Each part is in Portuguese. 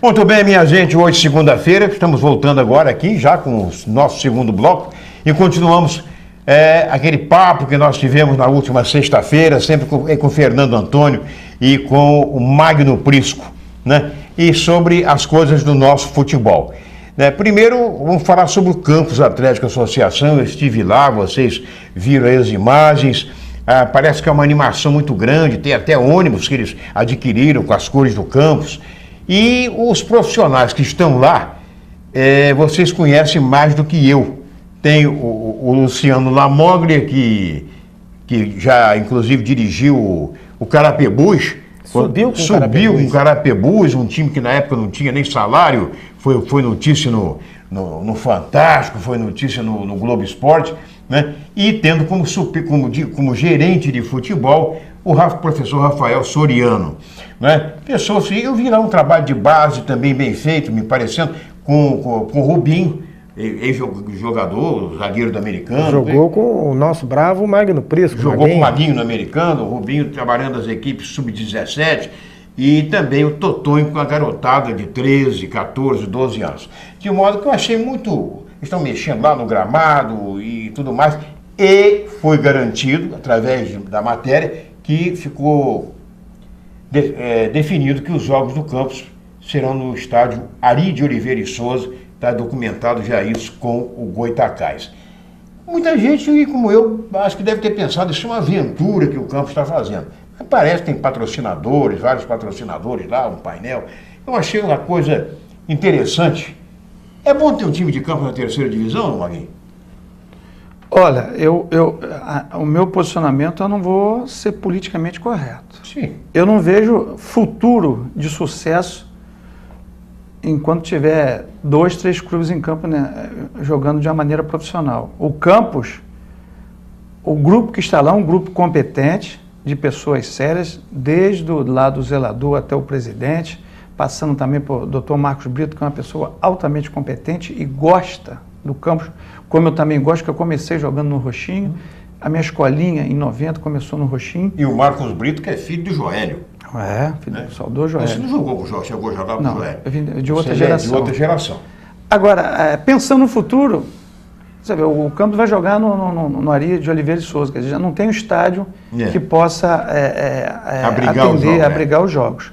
Muito bem, minha gente, hoje segunda-feira, estamos voltando agora aqui já com o nosso segundo bloco e continuamos aquele papo que nós tivemos na última sexta-feira, sempre com o Fernando Antônio e com o Magno Prisco, né? E sobre as coisas do nosso futebol. Primeiro, vamos falar sobre o Campos Atlético Associação. Eu estive lá, vocês viram aí as imagens. Parece que é uma animação muito grande, tem até ônibus que eles adquiriram com as cores do campus. E os profissionais que estão lá, vocês conhecem mais do que eu. Tem o Luciano Lamoglia, que já inclusive dirigiu o Carapebus. Subiu com o Carapebus, um time que na época não tinha nem salário. Foi notícia no Fantástico, foi notícia no Globo Esporte, né? E tendo como gerente de futebol o professor Rafael Soriano, né? Pessoas, eu vi lá um trabalho de base também bem feito, me parecendo, com o Rubinho, ex-jogador, zagueiro do Americano. Jogou com o nosso bravo Magno Prisco. Jogou com o Maguinho no Americano, o Rubinho trabalhando as equipes sub-17 e também o Totonho com a garotada de 13, 14, 12 anos. De modo que eu achei muito... Estão mexendo lá no gramado e tudo mais. E foi garantido, através da matéria, que ficou definido que os jogos do campus serão no estádio Ari de Oliveira e Souza. Está documentado já isso com o Goitacás. Muita gente, como eu, acho que deve ter pensado, isso é uma aventura que o campus está fazendo. Mas parece que tem patrocinadores, vários patrocinadores lá, um painel. Eu achei uma coisa interessante. É bom ter um time de campo na terceira divisão, Maguinho? Olha, o meu posicionamento, eu não vou ser politicamente correto. Sim. Eu não vejo futuro de sucesso enquanto tiver 2, 3 clubes em campo, né, jogando de uma maneira profissional. O campus, o grupo que está lá, é um grupo competente, de pessoas sérias, desde o lado do zelador até o presidente, passando também por Dr. Marcos Brito, que é uma pessoa altamente competente e gosta do campus, como eu também gosto, que eu comecei jogando no Roxinho. A minha escolinha, em 90, começou no Roxinho. E o Marcos Brito, que é filho do Joélio. Filho do saudoso Joélio. Você não jogou com o Joélio, chegou a jogar com o Joélio? Eu vim de outra geração. De outra geração. Agora, pensando no futuro, você vê, o campus vai jogar no Ari de Oliveira e Souza, quer dizer, já não tem um estádio que possa abrigar os jogos.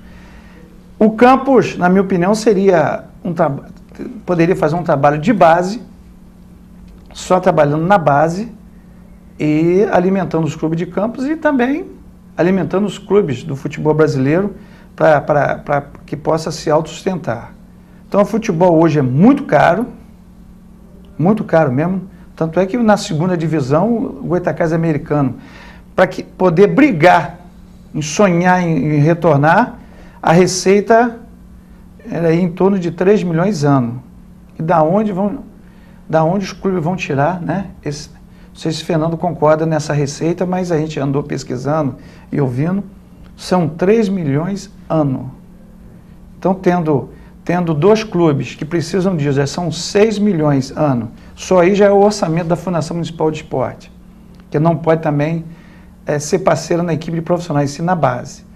O campus, na minha opinião, poderia fazer um trabalho de base, só trabalhando na base e alimentando os clubes de campus e também alimentando os clubes do futebol brasileiro para que possa se autossustentar. Então o futebol hoje é muito caro mesmo, tanto é que na segunda divisão o Goitacás é americano, para poder brigar, sonhar em retornar, a receita era em torno de 3 milhões ano. E da onde os clubes vão tirar, né? Não sei se o Fernando concorda nessa receita, mas a gente andou pesquisando e ouvindo, são 3 milhões ano. Então, tendo 2 clubes que precisam disso, já são 6 milhões ano. Só aí já é o orçamento da Fundação Municipal de Esporte, que não pode também ser parceira na equipe de profissionais, sim na base.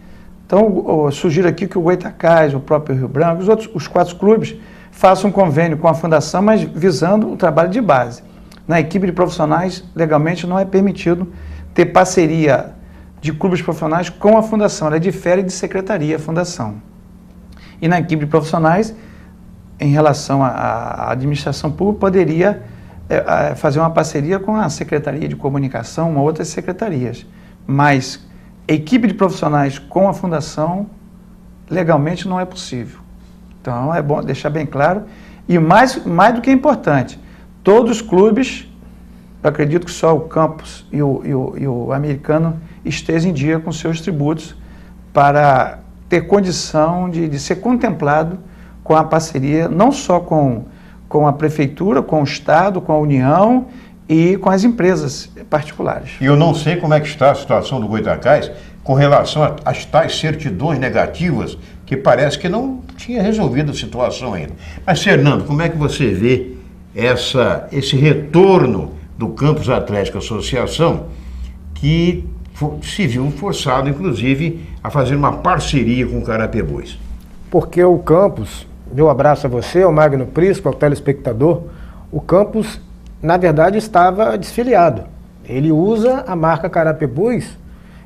Então, eu sugiro aqui que o Goitacás, o próprio Rio Branco, os 4 clubes, façam um convênio com a Fundação, mas visando o trabalho de base. Na equipe de profissionais, legalmente, não é permitido ter parceria de clubes profissionais com a Fundação. Ela difere de secretaria, a Fundação. E na equipe de profissionais, em relação à administração pública, poderia fazer uma parceria com a Secretaria de Comunicação, uma outras secretarias. Mas equipe de profissionais com a Fundação, legalmente não é possível. Então, é bom deixar bem claro. E mais do que importante, todos os clubes, eu acredito que só o campus e o americano estejam em dia com seus tributos para ter condição de ser contemplado com a parceria, não só com a prefeitura, com o Estado, com a União e com as empresas particulares. E eu não sei como é que está a situação do Goitacás com relação às tais certidões negativas, que parece que não tinha resolvido a situação ainda. Mas, Fernando, como é que você vê esse retorno do Campus Atlético Associação, que se viu forçado, inclusive, a fazer uma parceria com o Carapebus? Porque o campus, meu abraço a você, ao Magno Prisco, ao telespectador. O Campos, na verdade, estava desfiliado. Ele usa a marca Carapebus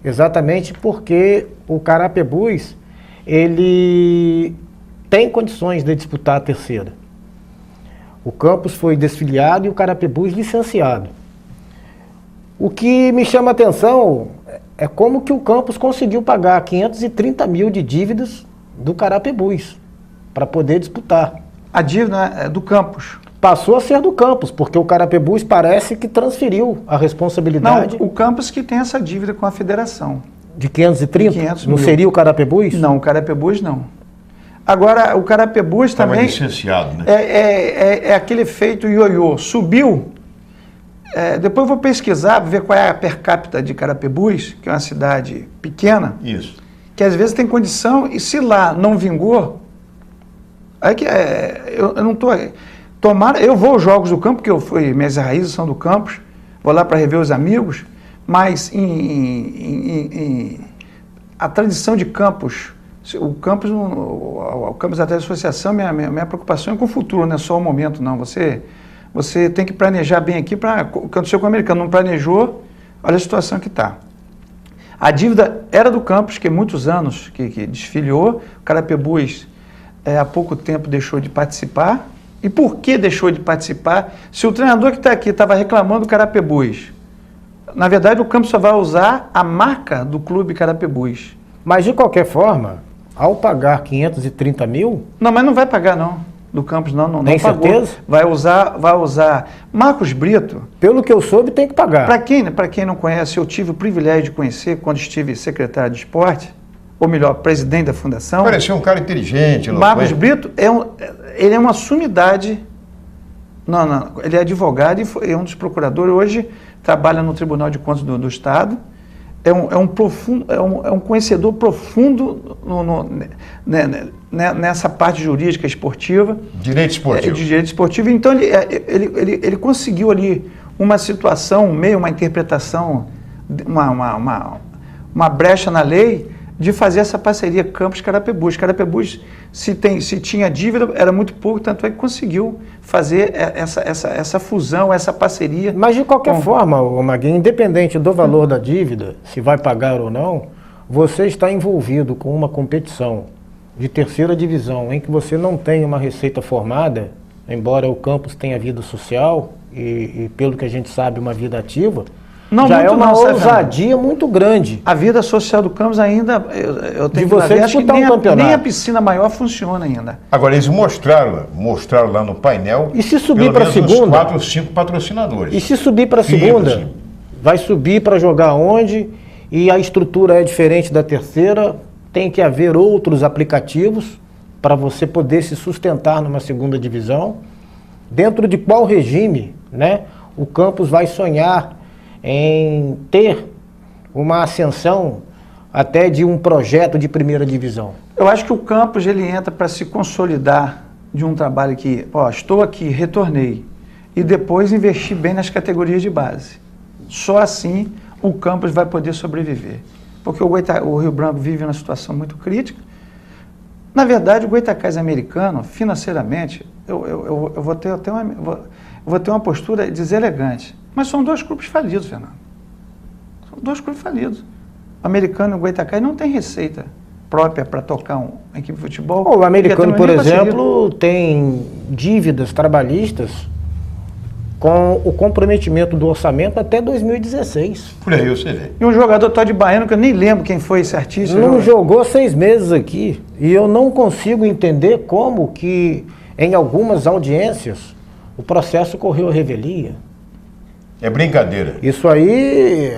exatamente porque o Carapebus, ele tem condições de disputar a terceira. O Campos foi desfiliado e o Carapebus licenciado. O que me chama a atenção é como que o Campos conseguiu pagar 530 mil de dívidas do Carapebus para poder disputar. A dívida é do Campos. Passou a ser do Campos, porque o Carapebus parece que transferiu a responsabilidade. Não, o Campos que tem essa dívida com a federação. De 530? 500 não mil. seria o Carapebus? Não, o Carapebus não. Agora, o Carapebus também... licenciado, né? É aquele efeito ioiô. Subiu. Depois eu vou pesquisar, ver qual é a per capita de Carapebus, que é uma cidade pequena. Isso. Que às vezes tem condição, e se lá não vingou, aí que eu não estou... Tomara, eu vou aos Jogos do Campo, porque eu fui, minhas raízes são do Campos, vou lá para rever os amigos, mas a tradição de Campos, o Campos até a associação, minha preocupação é com o futuro, não é só o momento, não. Você tem que planejar bem aqui, o que aconteceu com o americano, não planejou, olha a situação que está. A dívida era do Campos, que muitos anos que desfiliou, o Carapebus há pouco tempo deixou de participar. E por que deixou de participar? Se o treinador que está aqui estava reclamando do Carapebus, na verdade o Campos só vai usar a marca do clube Carapebus. Mas de qualquer forma, ao pagar 530 mil... Não, mas não vai pagar não, do Campos não Tem pagou. certeza? Vai usar. Marcos Brito, Pelo que eu soube, tem que pagar. para quem não conhece, eu tive o privilégio de conhecer quando estive secretário de esporte, ou melhor, presidente da fundação. Parecia um cara inteligente. Marcos Brito ele é uma sumidade. Ele é advogado e é um dos procuradores. Hoje trabalha no Tribunal de Contas do Estado. É um conhecedor profundo nessa parte jurídica esportiva. Direito esportivo. De direito esportivo. Então ele conseguiu ali uma situação, uma interpretação, uma brecha na lei, de fazer essa parceria Campos-Carapebus. Carapebus, se tinha dívida, era muito pouco, tanto é que conseguiu fazer essa fusão, essa parceria. Mas de qualquer forma, Maguinho, independente do valor da dívida, se vai pagar ou não, você está envolvido com uma competição de terceira divisão, em que você não tem uma receita formada, embora o Campos tenha vida social e pelo que a gente sabe, uma vida ativa, já é uma ousadia muito grande. A vida social do Campos ainda, eu tenho de você disputar um campeonato. Nem a piscina maior funciona ainda. Agora, eles mostraram lá no painel, e se subir para a segunda, uns 4 ou 5 patrocinadores. E se subir para a segunda, vai subir para jogar onde? E a estrutura é diferente da terceira, tem que haver outros aplicativos para você poder se sustentar numa segunda divisão. Dentro de qual regime, né, o Campos vai sonhar em ter uma ascensão até de um projeto de primeira divisão? Eu acho que o Campos ele entra para se consolidar de um trabalho que, estou aqui, retornei, e depois investir bem nas categorias de base. Só assim o Campos vai poder sobreviver. Porque o Rio Branco vive uma situação muito crítica. Na verdade, o Goytacazes americano, financeiramente, eu vou ter uma postura deselegante. Mas são 2 clubes falidos, Fernando. São 2 clubes falidos. O americano e o Goytacazes não tem receita própria para tocar uma equipe de futebol. O americano, por exemplo, tem dívidas trabalhistas com o comprometimento do orçamento até 2016. Por aí você vê. E um jogador Todd Baiano, que eu nem lembro quem foi esse artista. Não jogou 6 meses aqui. E eu não consigo entender como que, em algumas audiências, o processo correu à revelia. É brincadeira. Isso aí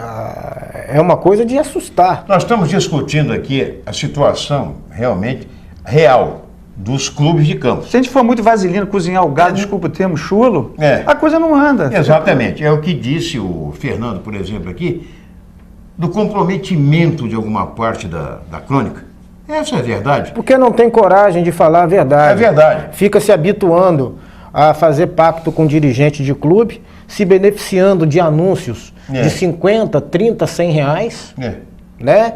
é uma coisa de assustar. Nós estamos discutindo aqui a situação realmente real dos clubes de Campos. Se a gente for muito vaselino, cozinhar o gado, desculpa o termo, chulo, a coisa não anda. Exatamente. É o que disse o Fernando, por exemplo, aqui, do comprometimento de alguma parte da crônica. Essa é a verdade. Porque não tem coragem de falar a verdade. É verdade. Fica se habituando a fazer pacto com dirigente de clube, se beneficiando de anúncios de 50, 30, 100 reais, né?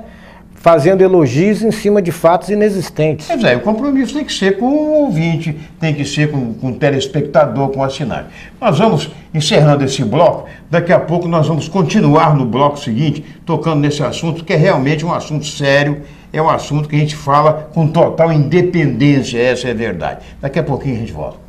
fazendo elogios em cima de fatos inexistentes. Pois é, o compromisso tem que ser com o ouvinte, tem que ser com o telespectador, com o assinante. Nós vamos encerrando esse bloco, daqui a pouco nós vamos continuar no bloco seguinte, tocando nesse assunto, que é realmente um assunto sério, é um assunto que a gente fala com total independência, essa é a verdade. Daqui a pouquinho a gente volta.